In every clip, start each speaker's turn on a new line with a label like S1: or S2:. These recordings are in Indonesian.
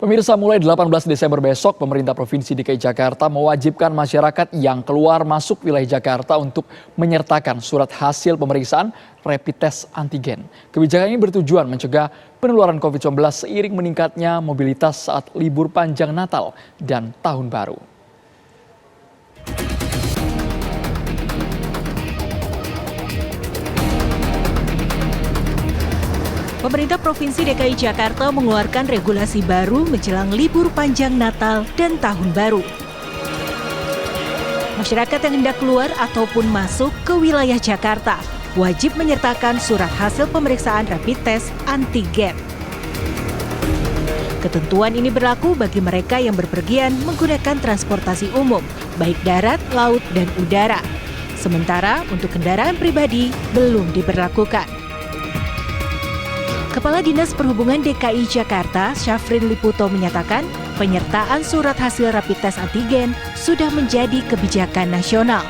S1: Pemirsa, mulai 18 Desember besok, pemerintah Provinsi DKI Jakarta mewajibkan masyarakat yang keluar masuk wilayah Jakarta untuk menyertakan surat hasil pemeriksaan rapid test antigen. Kebijakan ini bertujuan mencegah penularan COVID-19 seiring meningkatnya mobilitas saat libur panjang Natal dan Tahun Baru.
S2: Pemerintah Provinsi DKI Jakarta mengeluarkan regulasi baru menjelang libur panjang Natal dan Tahun Baru. Masyarakat yang hendak keluar ataupun masuk ke wilayah Jakarta wajib menyertakan surat hasil pemeriksaan rapid test antigen. Ketentuan ini berlaku bagi mereka yang berpergian menggunakan transportasi umum, baik darat, laut, dan udara. Sementara untuk kendaraan pribadi belum diberlakukan. Kepala Dinas Perhubungan DKI Jakarta, Syafrin Liputo menyatakan, penyertaan surat hasil rapid test antigen sudah menjadi kebijakan nasional.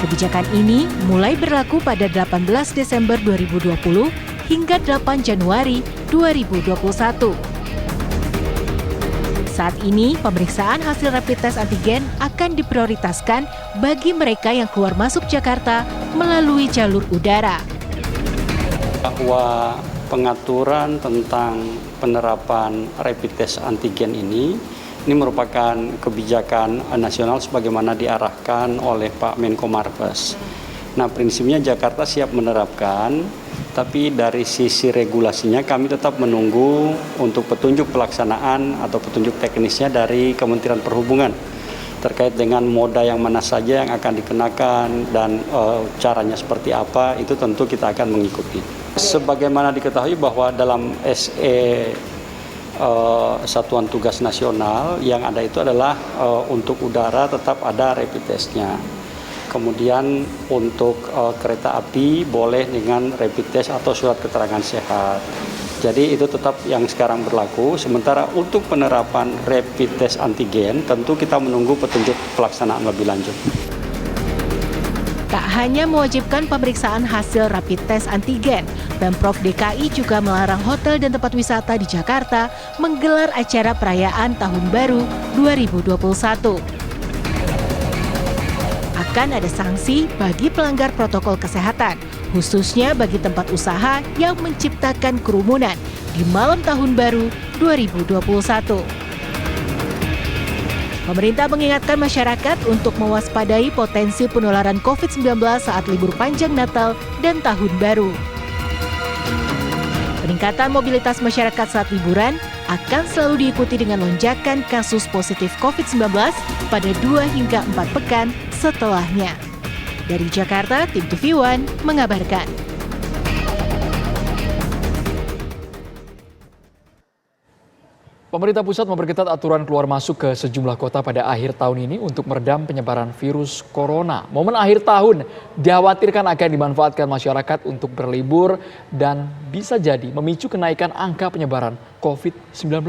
S2: Kebijakan ini mulai berlaku pada 18 Desember 2020 hingga 8 Januari 2021. Saat ini, pemeriksaan hasil rapid test antigen akan diprioritaskan bagi mereka yang keluar masuk Jakarta melalui jalur udara.
S3: Bahwa pengaturan tentang penerapan rapid test antigen ini merupakan kebijakan nasional sebagaimana diarahkan oleh Pak Menko Marves. Nah, prinsipnya Jakarta siap menerapkan, tapi dari sisi regulasinya kami tetap menunggu untuk petunjuk pelaksanaan atau petunjuk teknisnya dari Kementerian Perhubungan terkait dengan moda yang mana saja yang akan dikenakan dan caranya seperti apa, itu tentu kita akan mengikuti. Sebagaimana diketahui bahwa dalam SE Satuan Tugas Nasional yang ada itu adalah untuk udara tetap ada rapid testnya. Kemudian untuk kereta api boleh dengan rapid test atau surat keterangan sehat. Jadi itu tetap yang sekarang berlaku. Sementara untuk penerapan rapid test antigen tentu kita menunggu petunjuk pelaksanaan lebih lanjut.
S2: Tak hanya mewajibkan pemeriksaan hasil rapid test antigen, Pemprov DKI juga melarang hotel dan tempat wisata di Jakarta menggelar acara perayaan Tahun Baru 2021. Akan ada sanksi bagi pelanggar protokol kesehatan, khususnya bagi tempat usaha yang menciptakan kerumunan di malam Tahun Baru 2021. Pemerintah mengingatkan masyarakat untuk mewaspadai potensi penularan COVID-19 saat libur panjang Natal dan Tahun Baru. Peningkatan mobilitas masyarakat saat liburan akan selalu diikuti dengan lonjakan kasus positif COVID-19 pada 2 hingga 4 pekan setelahnya. Dari Jakarta, Tim TV One mengabarkan.
S1: Pemerintah pusat memperketat aturan keluar masuk ke sejumlah kota pada akhir tahun ini untuk meredam penyebaran virus corona. Momen akhir tahun dikhawatirkan akan dimanfaatkan masyarakat untuk berlibur dan bisa jadi memicu kenaikan angka penyebaran COVID-19.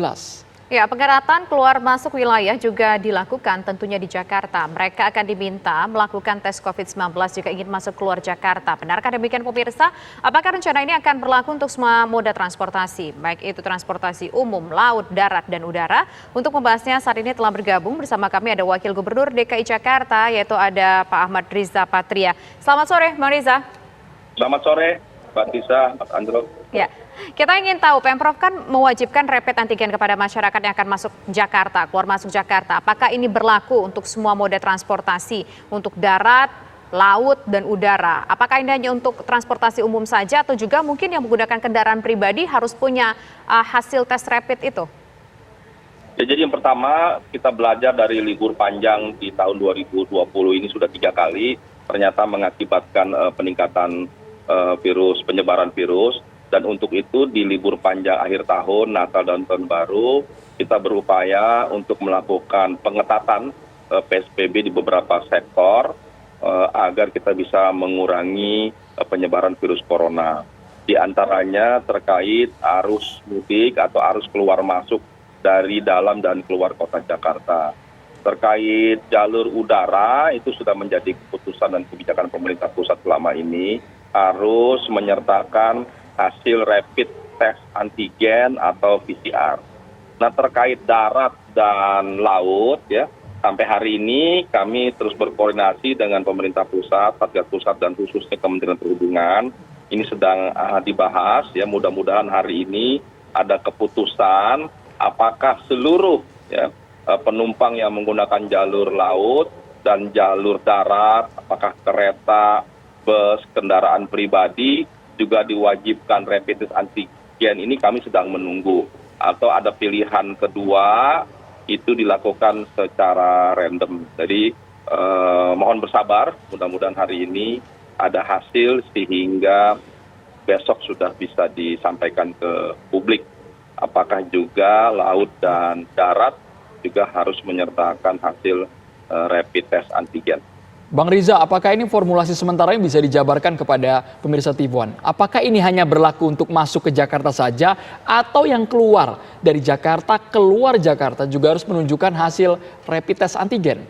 S4: Ya, pengetatan keluar masuk wilayah juga dilakukan tentunya di Jakarta. Mereka akan diminta melakukan tes COVID-19 jika ingin masuk keluar Jakarta. Benarkah demikian pemirsa? Apakah rencana ini akan berlaku untuk semua moda transportasi, baik itu transportasi umum, laut, darat, dan udara? Untuk membahasnya saat ini telah bergabung bersama kami ada Wakil Gubernur DKI Jakarta, yaitu ada Pak Ahmad Riza Patria. Selamat sore, Bang Riza.
S5: Selamat sore, Mbak Tisa, Mas Andro.
S4: Ya. Kita ingin tahu, Pemprov kan mewajibkan rapid antigen kepada masyarakat yang akan masuk Jakarta, keluar masuk Jakarta. Apakah ini berlaku untuk semua moda transportasi, untuk darat, laut, dan udara? Apakah ini hanya untuk transportasi umum saja atau juga mungkin yang menggunakan kendaraan pribadi harus punya hasil tes rapid itu?
S5: Ya, jadi yang pertama kita belajar dari libur panjang di tahun 2020 ini sudah 3 kali, ternyata mengakibatkan peningkatan penyebaran virus. Dan untuk itu di libur panjang akhir tahun, Natal dan Tahun Baru, kita berupaya untuk melakukan pengetatan PSBB di beberapa sektor agar kita bisa mengurangi penyebaran virus corona. Di antaranya terkait arus mudik atau arus keluar masuk dari dalam dan keluar kota Jakarta. Terkait jalur udara, itu sudah menjadi keputusan dan kebijakan pemerintah pusat selama ini, harus menyertakan hasil rapid tes antigen atau PCR. Nah, terkait darat dan laut ya, sampai hari ini kami terus berkoordinasi dengan pemerintah pusat, Satgas Pusat dan khususnya Kementerian Perhubungan. Ini sedang dibahas ya, mudah-mudahan hari ini ada keputusan apakah seluruh ya, penumpang yang menggunakan jalur laut dan jalur darat, apakah kereta, bus, kendaraan pribadi juga diwajibkan rapid test antigen. Ini kami sedang menunggu. Atau ada pilihan kedua, itu dilakukan secara random. Jadi mohon bersabar, mudah-mudahan hari ini ada hasil sehingga besok sudah bisa disampaikan ke publik. Apakah juga laut dan darat juga harus menyertakan hasil rapid test antigen.
S1: Bang Riza, apakah ini formulasi sementara yang bisa dijabarkan kepada pemirsa TV One? Apakah ini hanya berlaku untuk masuk ke Jakarta saja atau yang keluar dari Jakarta, keluar Jakarta juga harus menunjukkan hasil rapid test antigen?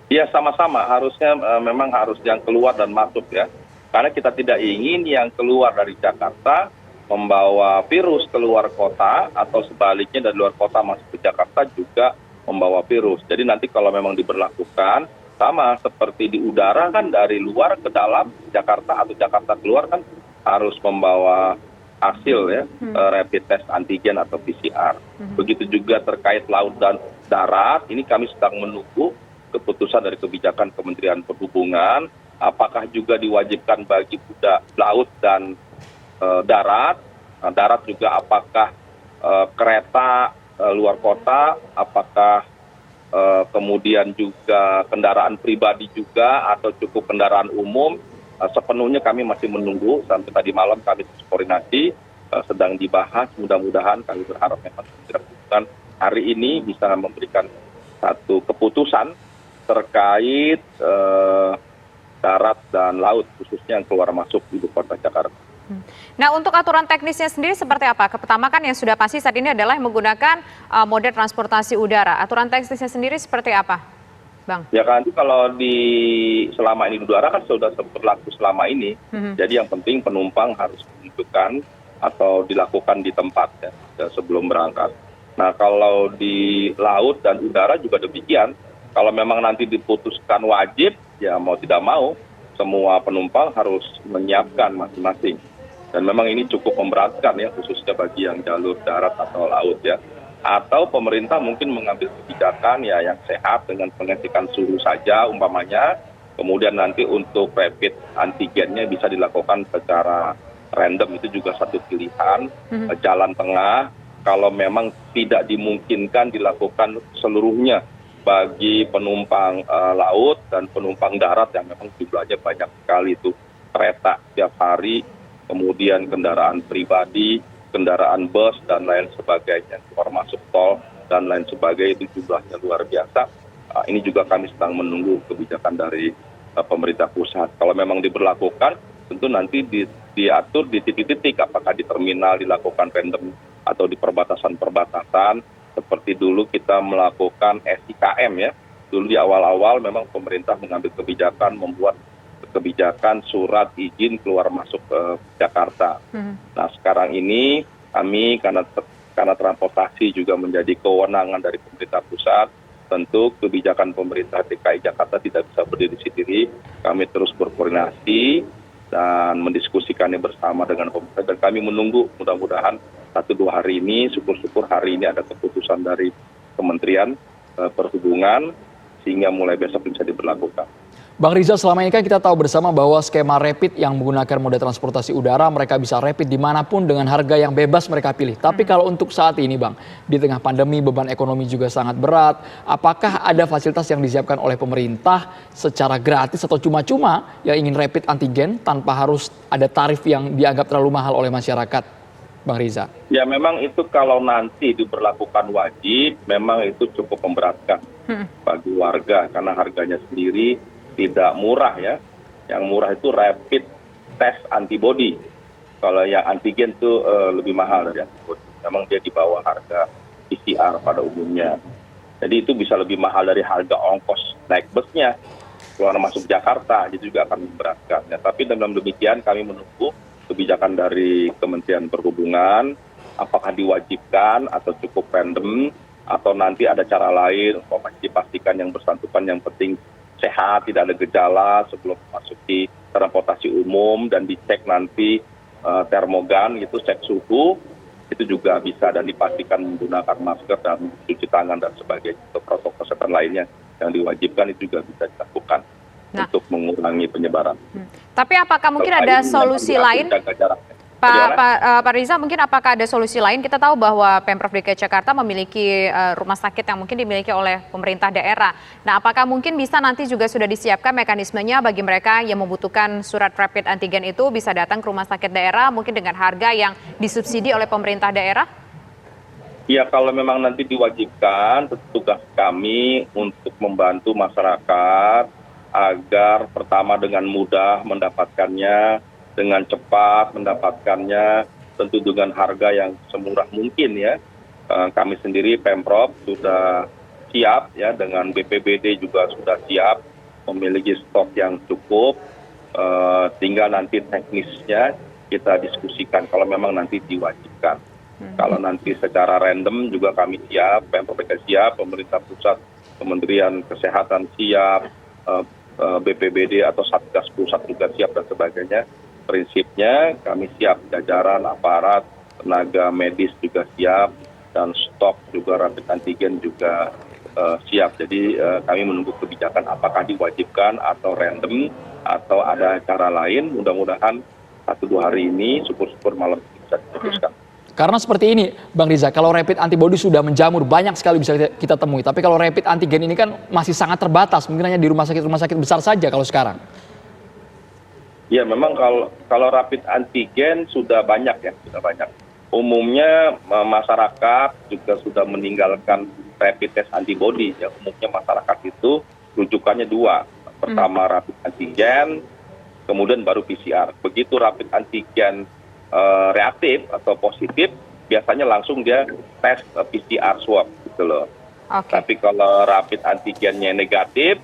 S5: Ya, sama-sama, harusnya memang harus yang keluar dan masuk ya. Karena kita tidak ingin yang keluar dari Jakarta membawa virus keluar kota atau sebaliknya dari luar kota masuk ke Jakarta juga membawa virus. Jadi nanti kalau memang diberlakukan sama seperti di udara kan, dari luar ke dalam Jakarta atau Jakarta keluar kan harus membawa hasil ya, rapid test antigen atau PCR. Begitu juga terkait laut dan darat, ini kami sedang menunggu keputusan dari kebijakan Kementerian Perhubungan, apakah juga diwajibkan bagi laut dan darat. Nah, darat juga apakah kereta luar kota, apakah kemudian juga kendaraan pribadi juga atau cukup kendaraan umum. Sepenuhnya kami masih menunggu, sampai tadi malam kami koordinasi, sedang dibahas. Mudah-mudahan kami berharap memang hari ini bisa memberikan satu keputusan terkait darat dan laut, khususnya yang keluar masuk ibu kota Jakarta.
S4: Nah, untuk aturan teknisnya sendiri seperti apa? Pertama kan yang sudah pasti saat ini adalah yang menggunakan moda transportasi udara. Aturan teknisnya sendiri seperti apa, Bang? Ya
S5: kan, kalau selama ini di udara kan sudah berlaku selama ini. Jadi yang penting penumpang harus menunjukkan atau dilakukan di tempat ya, sebelum berangkat. Nah, kalau di laut dan udara juga demikian. Kalau memang nanti diputuskan wajib, ya mau tidak mau semua penumpang harus menyiapkan masing-masing. Dan memang ini cukup memberatkan ya, khususnya bagi yang jalur darat atau laut ya. Atau pemerintah mungkin mengambil kebijakan ya yang sehat dengan pengecekan suhu saja umpamanya. Kemudian nanti untuk rapid antigennya bisa dilakukan secara random, itu juga satu pilihan. Jalan tengah kalau memang tidak dimungkinkan dilakukan seluruhnya bagi penumpang laut dan penumpang darat yang memang jumlahnya banyak sekali, itu kereta tiap hari, kemudian kendaraan pribadi, kendaraan bus dan lain sebagainya, keluar masuk tol dan lain sebagainya, itu jumlahnya luar biasa. Ini juga kami sedang menunggu kebijakan dari pemerintah pusat. Kalau memang diberlakukan, tentu nanti diatur di titik-titik, apakah di terminal dilakukan random atau di perbatasan. Seperti dulu kita melakukan SIKM ya, dulu di awal-awal memang pemerintah mengambil kebijakan, membuat kebijakan surat izin keluar masuk ke Jakarta. Nah, sekarang ini kami karena transportasi juga menjadi kewenangan dari pemerintah pusat, tentu kebijakan pemerintah DKI Jakarta tidak bisa berdiri sendiri. Kami terus berkoordinasi dan mendiskusikannya bersama dengan pemerintah, dan kami menunggu mudah-mudahan 1-2 hari ini, syukur-syukur hari ini ada keputusan dari Kementerian Perhubungan sehingga mulai besok bisa diberlakukan.
S1: Bang Riza, selama ini kan kita tahu bersama bahwa skema rapid yang menggunakan moda transportasi udara, mereka bisa rapid dimanapun dengan harga yang bebas mereka pilih. Tapi kalau untuk saat ini Bang, di tengah pandemi beban ekonomi juga sangat berat, apakah ada fasilitas yang disiapkan oleh pemerintah secara gratis atau cuma-cuma yang ingin rapid antigen tanpa harus ada tarif yang dianggap terlalu mahal oleh masyarakat? Bang Riza.
S5: Ya memang itu kalau nanti diberlakukan wajib, memang itu cukup memberatkan bagi warga karena harganya sendiri tidak murah ya. Yang murah itu rapid test antibody. Kalau yang antigen itu lebih mahal dari antibody. Memang dia di bawah harga PCR pada umumnya. Jadi itu bisa lebih mahal dari harga ongkos naik busnya keluar masuk Jakarta, jadi juga akan memberatkan. Ya, tapi dalam demikian kami menunggu kebijakan dari Kementerian Perhubungan, apakah diwajibkan atau cukup random, atau nanti ada cara lain, umpamanya dipastikan yang bersangkutan yang penting sehat, tidak ada gejala sebelum memasuki transportasi umum, dan dicek nanti termogan gitu, cek suhu, itu juga bisa, dan dipastikan menggunakan masker dan cuci tangan dan sebagainya. Untuk protokol kesehatan lainnya yang diwajibkan itu juga bisa dilakukan untuk mengurangi penyebaran.
S4: Tapi apakah mungkin ada solusi lain? Pak Riza, mungkin apakah ada solusi lain? Kita tahu bahwa Pemprov DKI Jakarta memiliki rumah sakit yang mungkin dimiliki oleh pemerintah daerah. Nah, apakah mungkin bisa nanti juga sudah disiapkan mekanismenya bagi mereka yang membutuhkan surat rapid antigen itu bisa datang ke rumah sakit daerah mungkin dengan harga yang disubsidi oleh pemerintah daerah?
S5: Ya, kalau memang nanti diwajibkan, tugas kami untuk membantu masyarakat agar pertama dengan mudah mendapatkannya, dengan cepat mendapatkannya, tentu dengan harga yang semurah mungkin ya. Kami sendiri Pemprov sudah siap ya, dengan BPBD juga sudah siap, memiliki stok yang cukup, tinggal nanti teknisnya kita diskusikan kalau memang nanti diwajibkan. Kalau nanti secara random juga kami siap, Pemprov DKI siap, pemerintah pusat, Kementerian Kesehatan siap, BPBD atau Satgas Pusat juga siap dan sebagainya. Prinsipnya kami siap, jajaran, aparat, tenaga medis juga siap, dan stok juga rapid antigen juga siap. Jadi kami menunggu kebijakan apakah diwajibkan atau random atau ada cara lain. Mudah-mudahan 1-2 hari ini, syukur-syukur malam bisa diputuskan.
S1: Karena seperti ini, Bang Riza, kalau rapid antibody sudah menjamur, banyak sekali bisa kita temui. Tapi kalau rapid antigen ini kan masih sangat terbatas, mungkin hanya di rumah sakit besar saja kalau sekarang.
S5: Ya, memang kalau rapid antigen sudah banyak ya, sudah banyak. Umumnya masyarakat juga sudah meninggalkan rapid test antibody. Ya, umumnya masyarakat itu rujukannya 2. Pertama rapid antigen, kemudian baru PCR. Begitu rapid antigen reaktif atau positif, biasanya langsung dia tes PCR swab gitu loh.
S4: Okay.
S5: Tapi kalau rapid antigennya negatif,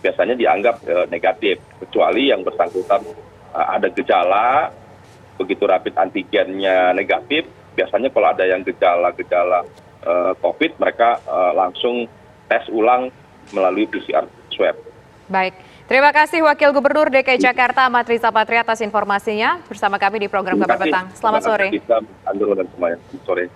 S5: biasanya dianggap negatif, kecuali yang bersangkutan ada gejala. Begitu rapid antigennya negatif, biasanya kalau ada yang gejala-gejala COVID, mereka langsung tes ulang melalui PCR swab. Baik,
S4: terima kasih Wakil Gubernur DKI Jakarta Ahmad Riza Patria atas informasinya bersama kami di program Kabar Petang. Selamat sore.
S5: Sore.